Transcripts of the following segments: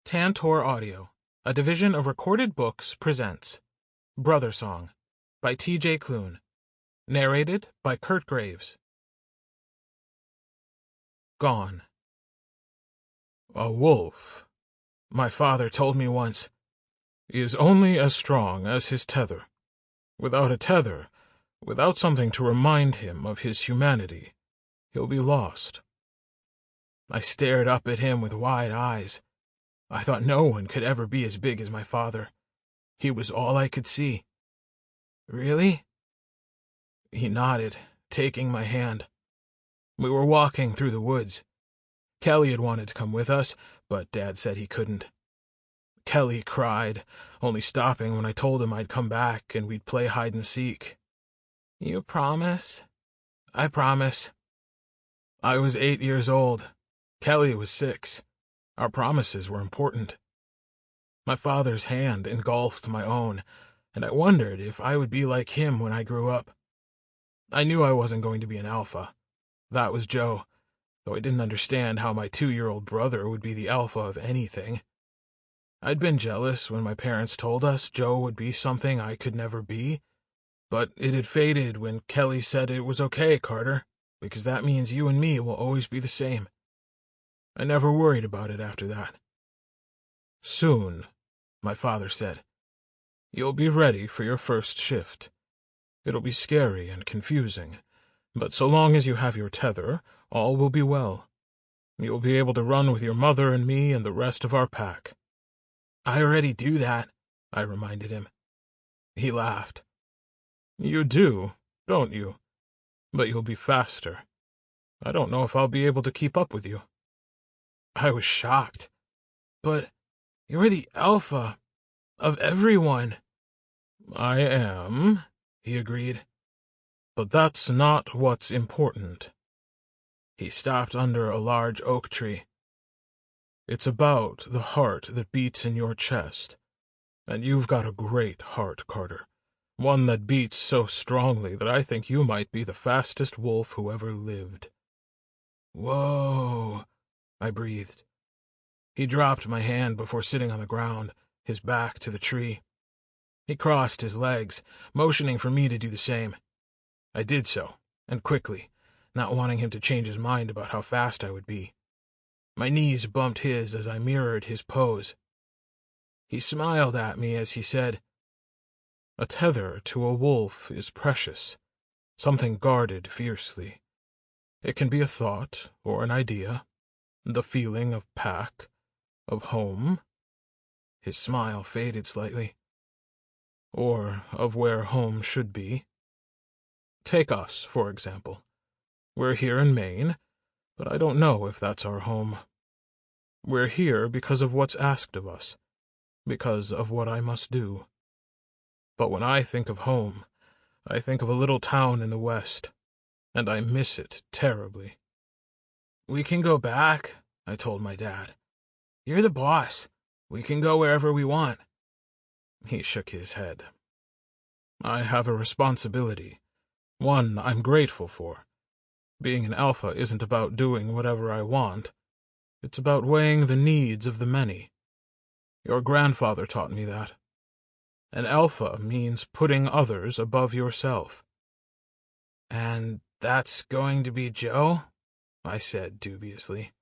Tantor Audio, a division of Recorded Books, presents Brothersong by T.J. Klune, narrated by Kirt Graves. Gone. A wolf, my father told me once, is only as strong as his tether. Without a tether, without something to remind him of his humanity, he'll be lost. I stared up at him with wide eyes. I thought no one could ever be as big as my father. He was all I could see. Really? He nodded, taking my hand. We were walking through the woods. Kelly had wanted to come with us, but Dad said he couldn't. Kelly cried, only stopping when I told him I'd come back and we'd play hide and seek. You promise? I promise. I was 8 years old. Kelly was 6. Our promises were important. My father's hand engulfed my own, and I wondered if I would be like him when I grew up. I knew I wasn't going to be an alpha. That was Joe, though I didn't understand how my 2-year-old brother would be the alpha of anything. I'd been jealous when my parents told us Joe would be something I could never be, but it had faded when Kelly said it was okay, Carter, because that means you and me will always be the same. I never worried about it after that. Soon, my father said, you'll be ready for your first shift. It'll be scary and confusing, but so long as you have your tether, all will be well. You'll be able to run with your mother and me and the rest of our pack. I already do that, I reminded him. He laughed. You do, don't you? But you'll be faster. I don't know if I'll be able to keep up with you. I was shocked. But you're the alpha of everyone. I am, he agreed. But that's not what's important. He stopped under a large oak tree. It's about the heart that beats in your chest. And you've got a great heart, Carter. One that beats so strongly that I think you might be the fastest wolf who ever lived. Whoa, I breathed. He dropped my hand before sitting on the ground, his back to the tree. He crossed his legs, motioning for me to do the same. I did so, and quickly, not wanting him to change his mind about how fast I would be. My knees bumped his as I mirrored his pose. He smiled at me as he said, A tether to a wolf is precious, something guarded fiercely. It can be a thought or an idea, the feeling of pack, of home. His smile faded slightly. Or of where home should be. Take us, for example. We're here in Maine, but I don't know if that's our home. We're here because of what's asked of us, because of what I must do. But when I think of home, I think of a little town in the west, and I miss it terribly. We can go back, I told my dad. You're the boss. We can go wherever we want. He shook his head. I have a responsibility, one I'm grateful for. Being an alpha isn't about doing whatever I want. It's about weighing the needs of the many. Your grandfather taught me that. An alpha means putting others above yourself. And that's going to be Joe? I said dubiously.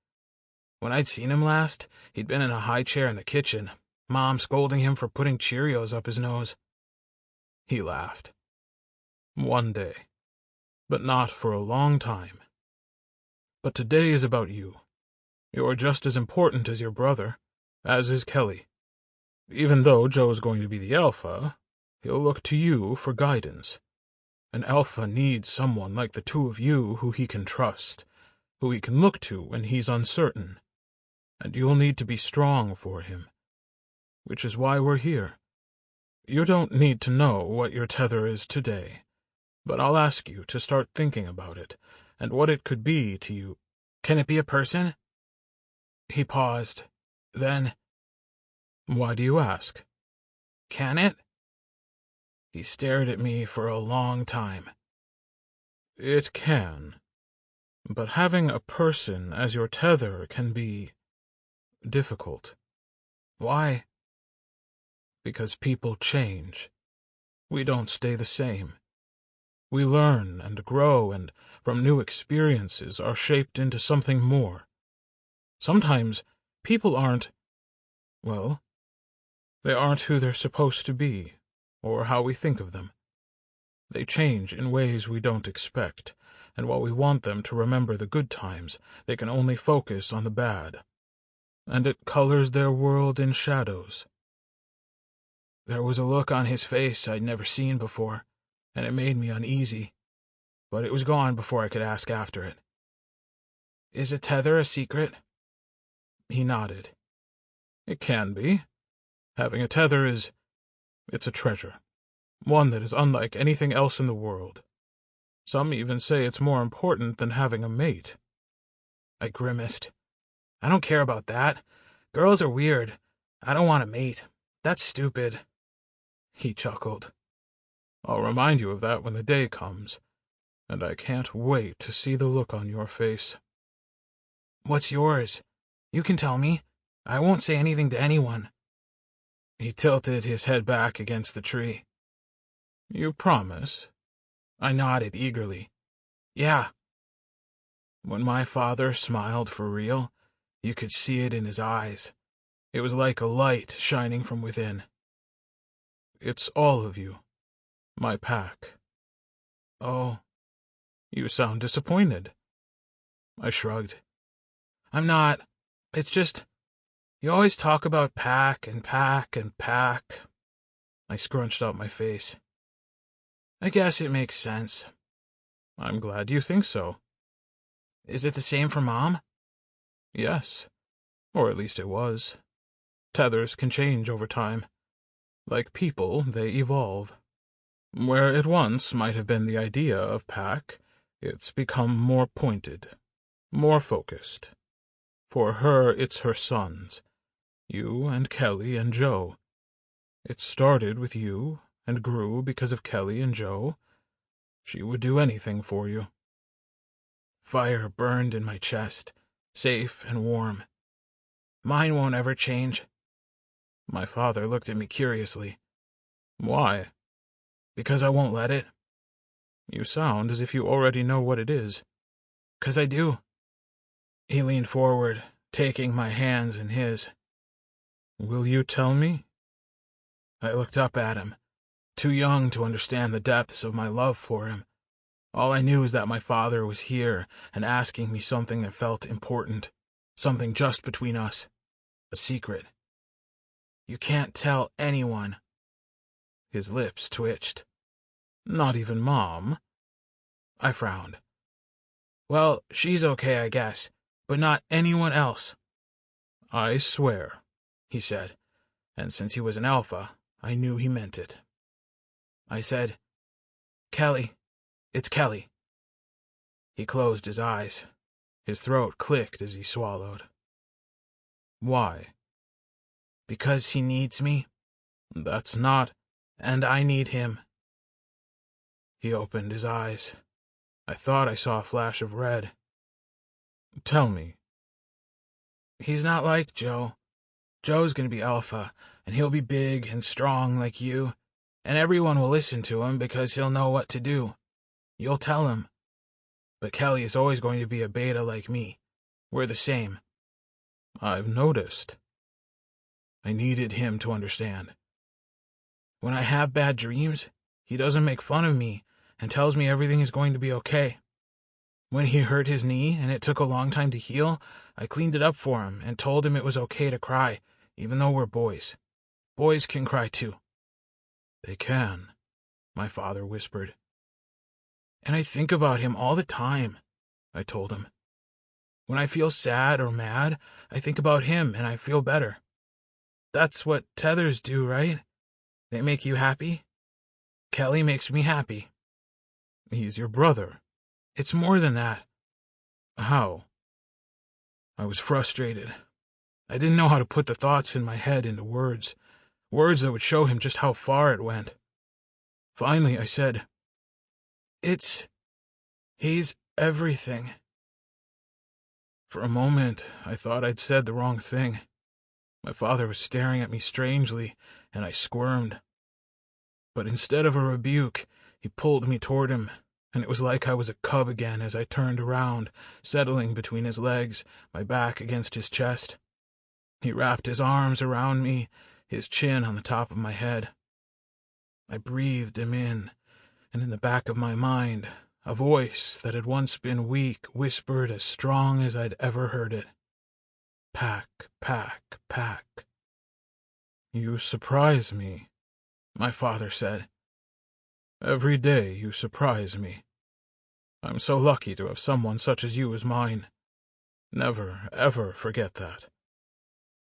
When I'd seen him last, he'd been in a high chair in the kitchen, Mom scolding him for putting Cheerios up his nose. He laughed. One day, but not for a long time. But today is about you. You're just as important as your brother, as is Kelly. Even though Joe's going to be the alpha, he'll look to you for guidance. An alpha needs someone like the two of you who he can trust, who he can look to when he's uncertain. And you'll need to be strong for him. Which is why we're here. You don't need to know what your tether is today, but I'll ask you to start thinking about it, and what it could be to you. Can it be a person? He paused. Then, why do you ask? Can it? He stared at me for a long time. It can. But having a person as your tether can be difficult. Why? Because people change. We don't stay the same. We learn and grow, and from new experiences are shaped into something more. Sometimes people aren't, well, they aren't who they're supposed to be, or how we think of them. They change in ways we don't expect, and while we want them to remember the good times, they can only focus on the bad. And it colors their world in shadows. There was a look on his face I'd never seen before, and it made me uneasy, but it was gone before I could ask after it. Is a tether a secret? He nodded. It can be. Having a tether it's a treasure, one that is unlike anything else in the world. Some even say it's more important than having a mate. I grimaced. I don't care about that. Girls are weird. I don't want a mate. That's stupid. He chuckled. I'll remind you of that when the day comes, and I can't wait to see the look on your face. What's yours? You can tell me. I won't say anything to anyone. He tilted his head back against the tree. You promise? I nodded eagerly. Yeah. When my father smiled for real, you could see it in his eyes. It was like a light shining from within. It's all of you. My pack. Oh, you sound disappointed. I shrugged. I'm not. It's just, you always talk about pack and pack and pack. I scrunched up my face. I guess it makes sense. I'm glad you think so. Is it the same for Mom? Yes, or at least it was. Tethers can change over time. Like people, they evolve. Where it once might have been the idea of pack, it's become more pointed, more focused. For her, it's her sons, you and Kelly and Joe. It started with you and grew because of Kelly and Joe. She would do anything for you. Fire burned in my chest, safe and warm. Mine won't ever change. My father looked at me curiously. Why? Because I won't let it. You sound as if you already know what it is. 'Cause I do. He leaned forward, taking my hands in his. Will you tell me? I looked up at him, too young to understand the depths of my love for him. All I knew is that my father was here and asking me something that felt important, something just between us, a secret. You can't tell anyone. His lips twitched. Not even Mom? I frowned. Well, she's okay, I guess, but not anyone else. I swear, he said, and since he was an alpha, I knew he meant it. I said, Kelly, it's Kelly. He closed his eyes. His throat clicked as he swallowed. Why? Because he needs me. That's not, and I need him. He opened his eyes. I thought I saw a flash of red. Tell me. He's not like Joe. Joe's gonna be alpha, and he'll be big and strong like you, and everyone will listen to him because he'll know what to do. You'll tell him. But Kelly is always going to be a beta like me. We're the same. I've noticed. I needed him to understand. When I have bad dreams, he doesn't make fun of me and tells me everything is going to be okay. When he hurt his knee and it took a long time to heal, I cleaned it up for him and told him it was okay to cry, even though we're boys. Boys can cry too. They can, my father whispered. And I think about him all the time, I told him. When I feel sad or mad, I think about him and I feel better. That's what tethers do, right? They make you happy? Kelly makes me happy. He's your brother. It's more than that. How? I was frustrated. I didn't know how to put the thoughts in my head into words that would show him just how far it went. Finally, I said, he's everything. For a moment, I thought I'd said the wrong thing. My father was staring at me strangely, and I squirmed. But instead of a rebuke, he pulled me toward him, and it was like I was a cub again as I turned around, settling between his legs, my back against his chest. He wrapped his arms around me, his chin on the top of my head. I breathed him in, and in the back of my mind, a voice that had once been weak whispered as strong as I'd ever heard it. Pack, pack, pack. You surprise me, my father said. Every day you surprise me. I'm so lucky to have someone such as you as mine. Never, ever forget that.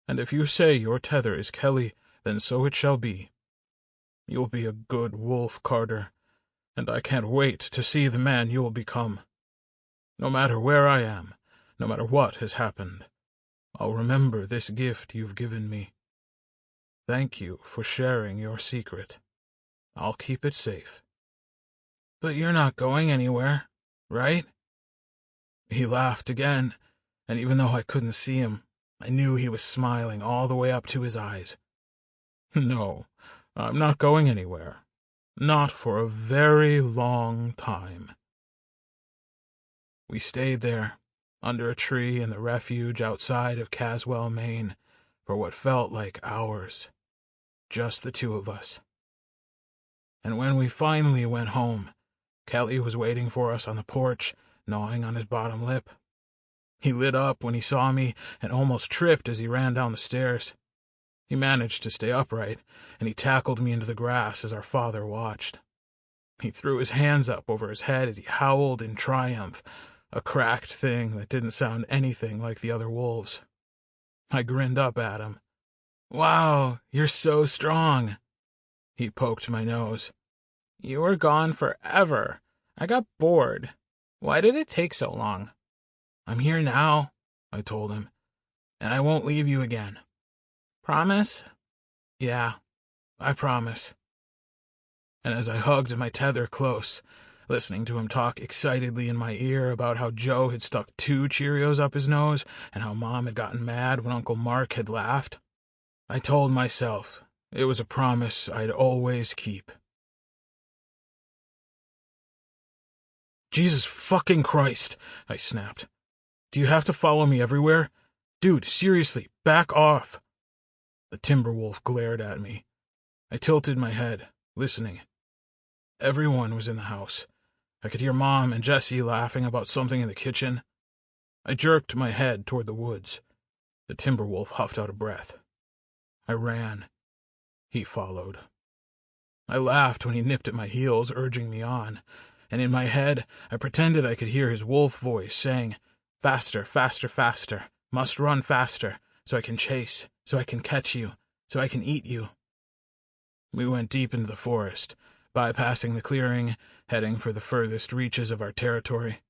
And if you say your tether is Kelly, then so it shall be. You'll be a good wolf, Carter, and I can't wait to see the man you'll become. No matter where I am, no matter what has happened, I'll remember this gift you've given me. Thank you for sharing your secret. I'll keep it safe. But you're not going anywhere, right? He laughed again, and even though I couldn't see him, I knew he was smiling all the way up to his eyes. No, I'm not going anywhere. Not for a very long time. We stayed there, under a tree in the refuge outside of Caswell, Maine, for what felt like hours. Just the two of us. And when we finally went home, Kelly was waiting for us on the porch, gnawing on his bottom lip. He lit up when he saw me and almost tripped as he ran down the stairs. He managed to stay upright, and he tackled me into the grass as our father watched. He threw his hands up over his head as he howled in triumph, a cracked thing that didn't sound anything like the other wolves. I grinned up at him. Wow, you're so strong. He poked my nose. You were gone forever. I got bored. Why did it take so long? I'm here now, I told him, and I won't leave you again. Promise? Yeah, I promise. And as I hugged my tether close, listening to him talk excitedly in my ear about how Joe had stuck 2 Cheerios up his nose and how Mom had gotten mad when Uncle Mark had laughed, I told myself it was a promise I'd always keep. Jesus fucking Christ, I snapped. Do you have to follow me everywhere? Dude, seriously, back off. The Timberwolf glared at me. I tilted my head, listening. Everyone was in the house. I could hear Mom and Jesse laughing about something in the kitchen. I jerked my head toward the woods. The Timberwolf huffed out a breath. I ran. He followed. I laughed when he nipped at my heels, urging me on, and in my head I pretended I could hear his wolf voice saying, Faster, faster, faster, must run faster, so I can chase, so I can catch you, so I can eat you. We went deep into the forest, bypassing the clearing, heading for the furthest reaches of our territory.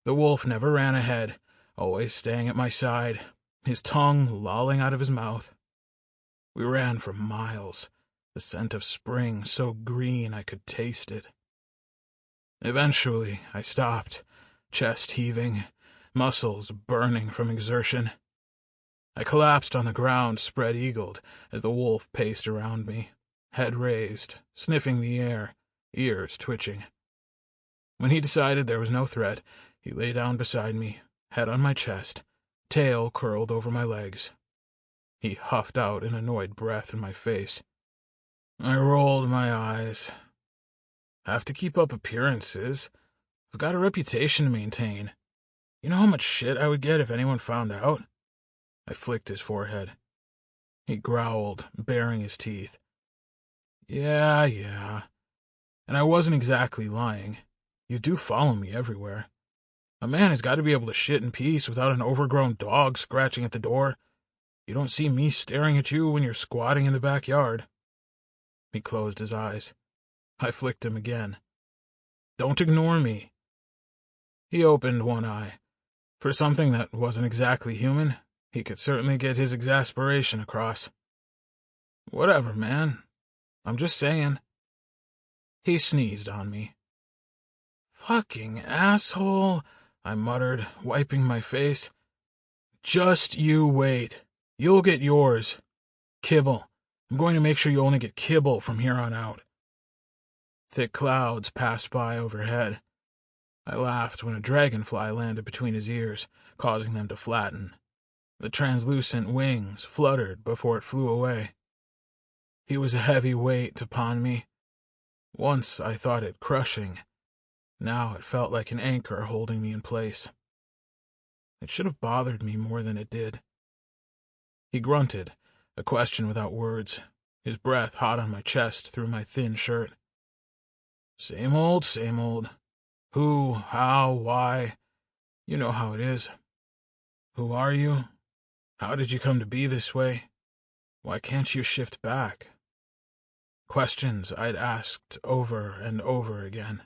The wolf never ran ahead, always staying at my side, his tongue lolling out of his mouth. We ran for miles, the scent of spring so green I could taste it. Eventually, I stopped, chest heaving, muscles burning from exertion. I collapsed on the ground, spread-eagled, as the wolf paced around me, head raised, sniffing the air, ears twitching. When he decided there was no threat, he lay down beside me, head on my chest, tail curled over my legs. He huffed out an annoyed breath in my face. I rolled my eyes. Have to keep up appearances. I've got a reputation to maintain. You know how much shit I would get if anyone found out? I flicked his forehead. He growled, baring his teeth. Yeah. And I wasn't exactly lying. You do follow me everywhere. A man has got to be able to shit in peace without an overgrown dog scratching at the door. You don't see me staring at you when you're squatting in the backyard. He closed his eyes. I flicked him again. Don't ignore me. He opened one eye. For something that wasn't exactly human, he could certainly get his exasperation across. Whatever, man. I'm just saying. He sneezed on me. Fucking asshole, I muttered, wiping my face. Just you wait. You'll get yours. Kibble. I'm going to make sure you only get kibble from here on out. Thick clouds passed by overhead. I laughed when a dragonfly landed between his ears, causing them to flatten. The translucent wings fluttered before it flew away. He was a heavy weight upon me. Once I thought it crushing. Now it felt like an anchor holding me in place. It should have bothered me more than it did. He grunted, a question without words, his breath hot on my chest through my thin shirt. Same old, same old. Who, how, why? You know how it is. Who are you? How did you come to be this way? Why can't you shift back? Questions I'd asked over and over again.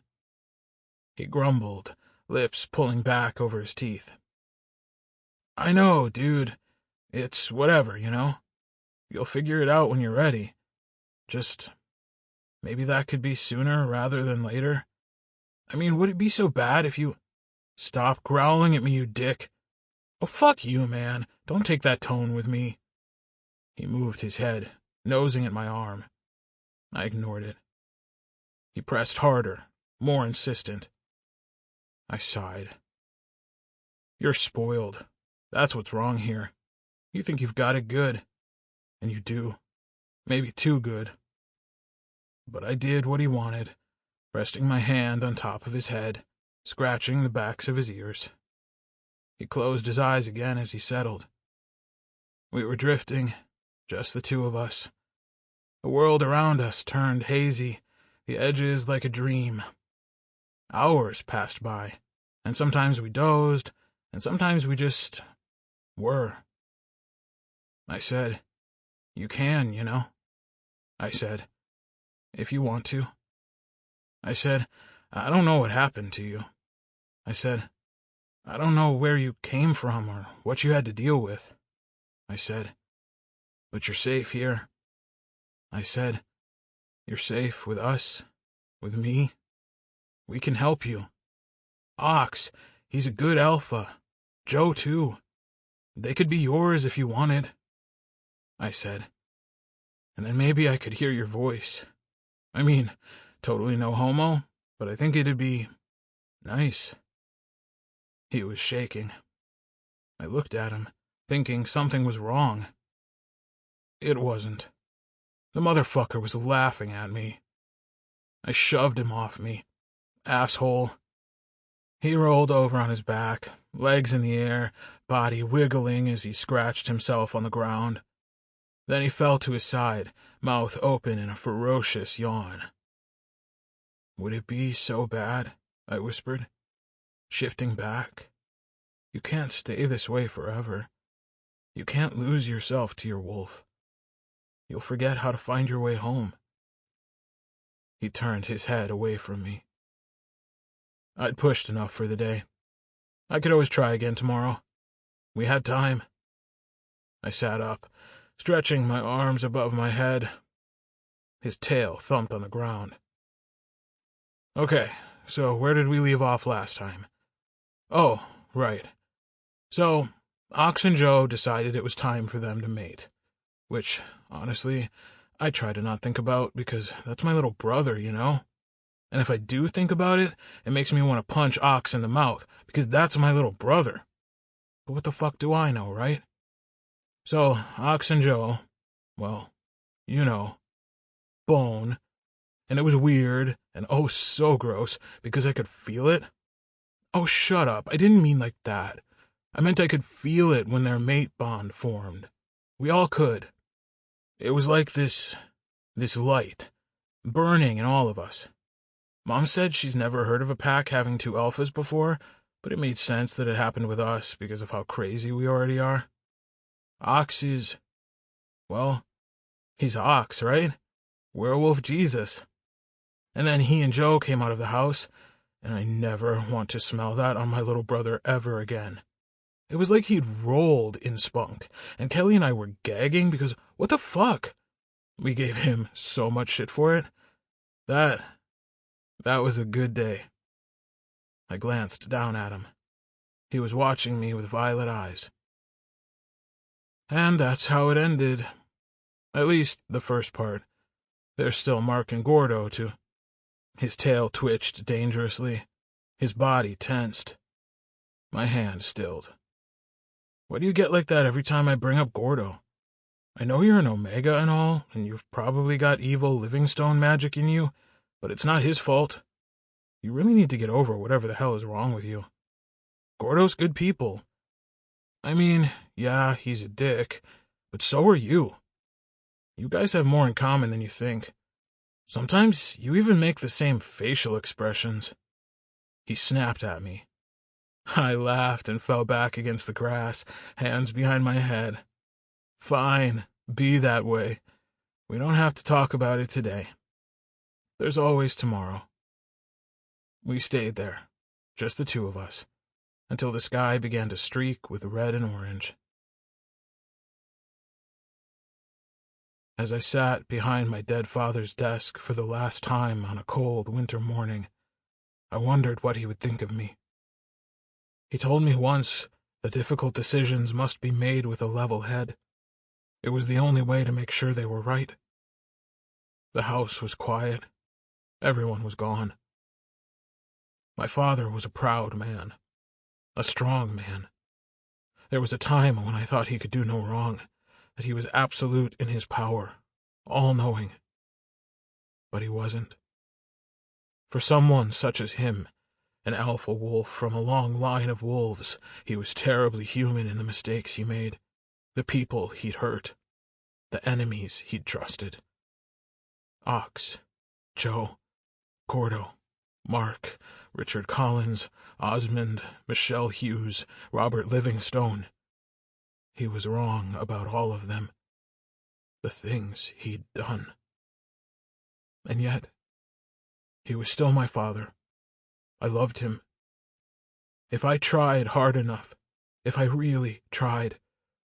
He grumbled, lips pulling back over his teeth. I know, dude. It's whatever, you know? You'll figure it out when you're ready. Just, maybe that could be sooner rather than later. I mean, would it be so bad if you... Stop growling at me, you dick. Oh, fuck you, man. Don't take that tone with me. He moved his head, nosing at my arm. I ignored it. He pressed harder, more insistent. I sighed. You're spoiled. That's what's wrong here. You think you've got it good. And you do. Maybe too good. But I did what he wanted, resting my hand on top of his head, scratching the backs of his ears. He closed his eyes again as he settled. We were drifting, just the two of us. The world around us turned hazy, the edges like a dream. Hours passed by, and sometimes we dozed, and sometimes we just were. I said, you can, you know. I said, if you want to. I said, I don't know what happened to you. I said, I don't know where you came from or what you had to deal with. I said, but you're safe here. I said, you're safe with us, with me. We can help you. Ox, he's a good alpha. Joe, too. They could be yours if you wanted. I said, and then maybe I could hear your voice. I mean, totally no homo, but I think it'd be nice. He was shaking. I looked at him, thinking something was wrong. It wasn't. The motherfucker was laughing at me. I shoved him off me. Asshole. He rolled over on his back, legs in the air, body wiggling as he scratched himself on the ground. Then he fell to his side, mouth open in a ferocious yawn. Would it be so bad? I whispered, shifting back. You can't stay this way forever. You can't lose yourself to your wolf. You'll forget how to find your way home. He turned his head away from me. I'd pushed enough for the day. I could always try again tomorrow. We had time. I sat up, stretching my arms above my head. His tail thumped on the ground. Okay, so where did we leave off last time? Oh, right. So, Ox and Joe decided it was time for them to mate. Which, honestly, I try to not think about because that's my little brother, you know? And if I do think about it, it makes me want to punch Ox in the mouth because that's my little brother. But what the fuck do I know, right? So, Ox and Joe, well, you know, bone. And it was weird and oh so gross because I could feel it. Oh, shut up. I didn't mean like that. I meant I could feel it when their mate bond formed. We all could. It was like this light, burning in all of us. Mom said she's never heard of a pack having two alphas before, but it made sense that it happened with us because of how crazy we already are. Ox is, well, he's Ox, right? Werewolf Jesus. And then he and Joe came out of the house, and I never want to smell that on my little brother ever again. It was like he'd rolled in spunk, and Kelly and I were gagging because, what the fuck? We gave him so much shit for it. That was a good day. I glanced down at him. He was watching me with violet eyes. And that's how it ended. At least the first part. There's still Mark and Gordo, too. His tail twitched dangerously. His body tensed. My hand stilled. Why do you get like that every time I bring up Gordo? I know you're an Omega and all, and you've probably got evil Livingstone magic in you, but it's not his fault. You really need to get over whatever the hell is wrong with you. Gordo's good people. I mean, yeah, he's a dick, but so are you. You guys have more in common than you think. Sometimes you even make the same facial expressions. He snapped at me. I laughed and fell back against the grass, hands behind my head. Fine, be that way. We don't have to talk about it today. There's always tomorrow. We stayed there, just the two of us, until the sky began to streak with red and orange. As I sat behind my dead father's desk for the last time on a cold winter morning, I wondered what he would think of me. He told me once that difficult decisions must be made with a level head. It was the only way to make sure they were right. The house was quiet. Everyone was gone. My father was a proud man, a strong man. There was a time when I thought he could do no wrong, that he was absolute in his power, all-knowing. But he wasn't. For someone such as him, an alpha wolf from a long line of wolves, he was terribly human in the mistakes he made, the people he'd hurt, the enemies he'd trusted. Ox, Joe, Gordo, Mark, Richard Collins, Osmond, Michelle Hughes, Robert Livingstone. He was wrong about all of them. The things he'd done. And yet, he was still my father. I loved him. If I tried hard enough, if I really tried,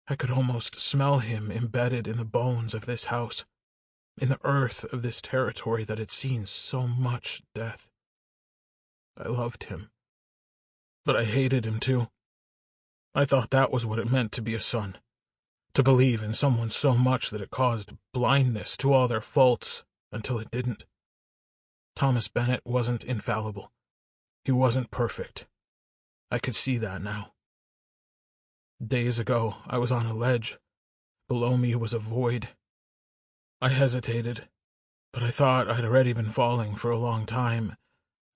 I could almost smell him embedded in the bones of this house, in the earth of this territory that had seen so much death. I loved him. But I hated him too. I thought that was what it meant to be a son, to believe in someone so much that it caused blindness to all their faults until it didn't. Thomas Bennett wasn't infallible. He wasn't perfect. I could see that now. Days ago, I was on a ledge. Below me was a void. I hesitated, but I thought I'd already been falling for a long time.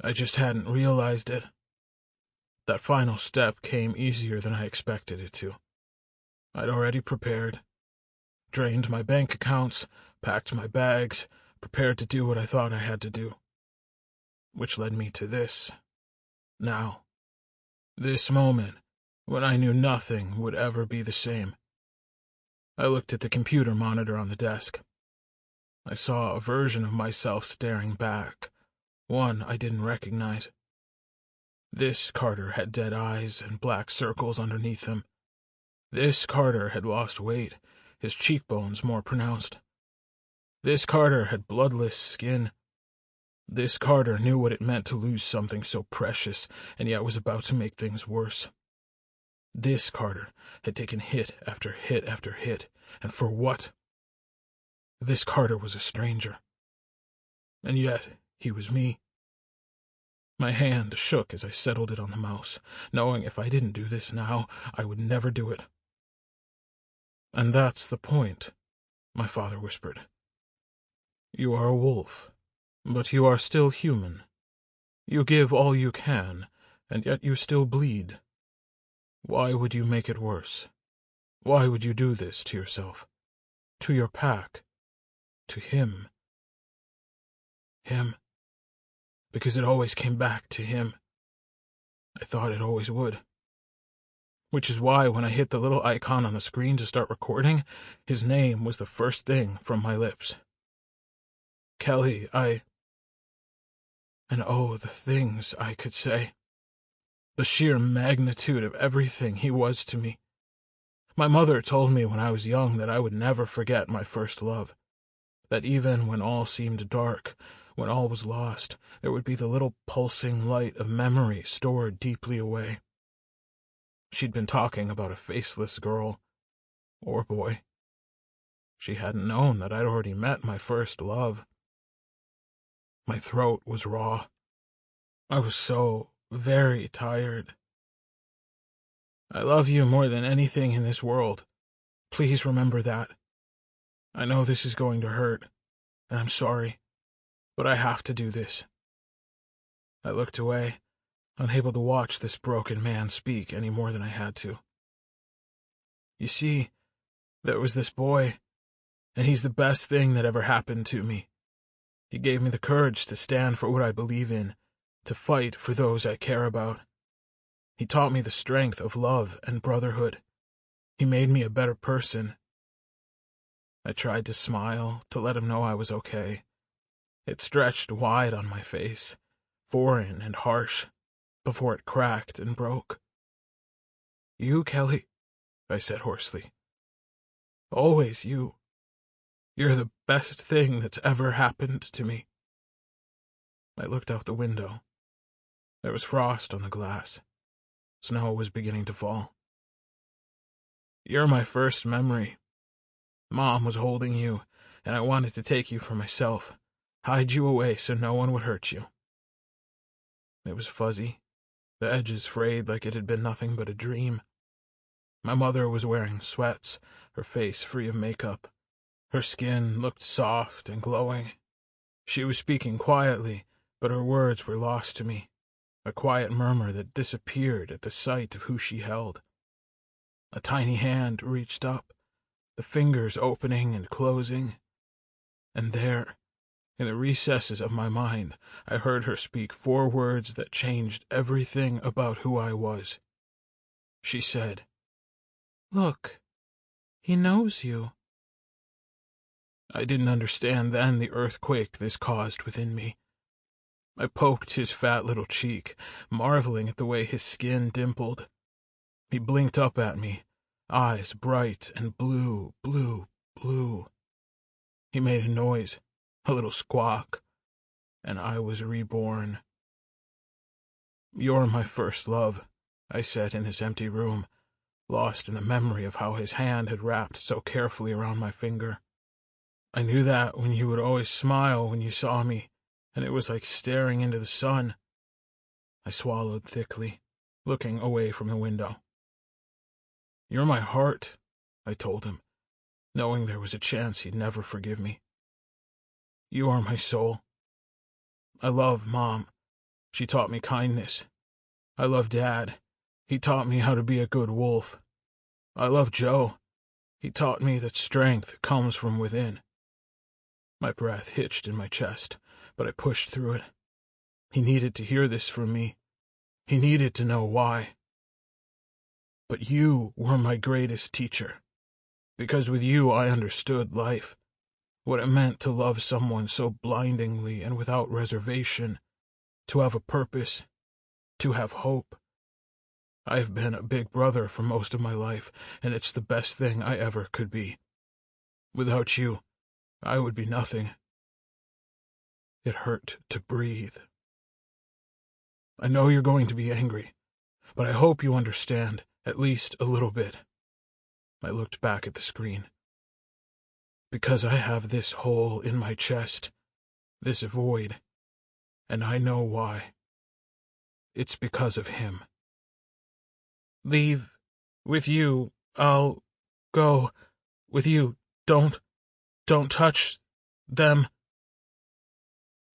I just hadn't realized it. That final step came easier than I expected it to. I'd already prepared. Drained my bank accounts, packed my bags, prepared to do what I thought I had to do. Which led me to this. Now. This moment, when I knew nothing would ever be the same. I looked at the computer monitor on the desk. I saw a version of myself staring back, one I didn't recognize. This Carter had dead eyes and black circles underneath them. This Carter had lost weight, his cheekbones more pronounced. This Carter had bloodless skin. This Carter knew what it meant to lose something so precious, and yet was about to make things worse. This Carter had taken hit after hit after hit, and for what? This Carter was a stranger. And yet, he was me. My hand shook as I settled it on the mouse, knowing if I didn't do this now, I would never do it. And that's the point, my father whispered. You are a wolf, but you are still human. You give all you can, and yet you still bleed. Why would you make it worse? Why would you do this to yourself? To your pack? To him? Him? Because it always came back to him. I thought it always would. Which is why when I hit the little icon on the screen to start recording, his name was the first thing from my lips. Kelly, And oh, the things I could say. The sheer magnitude of everything he was to me. My mother told me when I was young that I would never forget my first love. That even when all seemed dark, when all was lost, there would be the little pulsing light of memory stored deeply away. She'd been talking about a faceless girl. or boy. She hadn't known that I'd already met my first love. My throat was raw. I was so very tired. I love you more than anything in this world. Please remember that. I know this is going to hurt, and I'm sorry, but I have to do this. I looked away, unable to watch this broken man speak any more than I had to. You see, there was this boy, and he's the best thing that ever happened to me. He gave me the courage to stand for what I believe in, to fight for those I care about. He taught me the strength of love and brotherhood. He made me a better person. I tried to smile, to let him know I was okay. It stretched wide on my face, foreign and harsh, before it cracked and broke. You, Kelly, I said hoarsely. Always you. You're the best thing that's ever happened to me. I looked out the window. There was frost on the glass. Snow was beginning to fall. You're my first memory. Mom was holding you, and I wanted to take you for myself, hide you away so no one would hurt you. It was fuzzy, the edges frayed like it had been nothing but a dream. My mother was wearing sweats, her face free of makeup. Her skin looked soft and glowing. She was speaking quietly, but her words were lost to me, a quiet murmur that disappeared at the sight of who she held. A tiny hand reached up, the fingers opening and closing, and there, in the recesses of my mind, I heard her speak 4 words that changed everything about who I was. She said, "Look, he knows you." I didn't understand then the earthquake this caused within me. I poked his fat little cheek, marveling at the way his skin dimpled. He blinked up at me, eyes bright and blue, blue, blue. He made a noise, a little squawk, and I was reborn. You're my first love, I said in this empty room, lost in the memory of how his hand had wrapped so carefully around my finger. I knew that when you would always smile when you saw me, and it was like staring into the sun. I swallowed thickly, looking away from the window. You're my heart, I told him, knowing there was a chance he'd never forgive me. You are my soul. I love Mom. She taught me kindness. I love Dad. He taught me how to be a good wolf. I love Joe. He taught me that strength comes from within. My breath hitched in my chest, but I pushed through it. He needed to hear this from me. He needed to know why. But you were my greatest teacher, because with you I understood life, what it meant to love someone so blindingly and without reservation, to have a purpose, to have hope. I've been a big brother for most of my life, and it's the best thing I ever could be. Without you, I would be nothing. It hurt to breathe. I know you're going to be angry, but I hope you understand, at least a little bit. I looked back at the screen. Because I have this hole in my chest, this void, and I know why. It's because of him. Leave with you. I'll go with you. Don't touch them.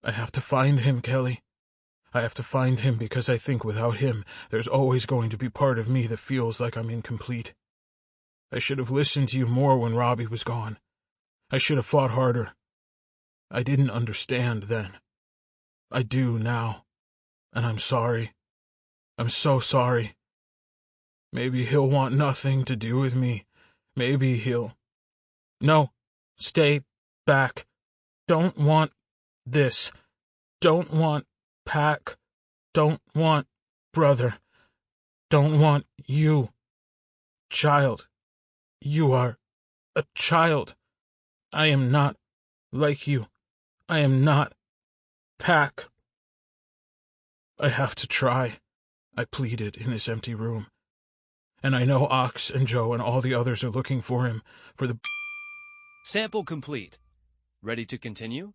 I have to find him, Kelly. I have to find him because I think without him, there's always going to be part of me that feels like I'm incomplete. I should have listened to you more when Robbie was gone. I should have fought harder. I didn't understand then. I do now. And I'm sorry. I'm so sorry. Maybe he'll want nothing to do with me. Maybe he'll... No, stay back. Don't want this. Don't want Pack. Don't want brother. Don't want you. Child. You are a child. I am not like you. I am not Pack. I have to try, I pleaded in this empty room. And I know Ox and Joe and all the others are looking for him, for the... Sample complete. Ready to continue?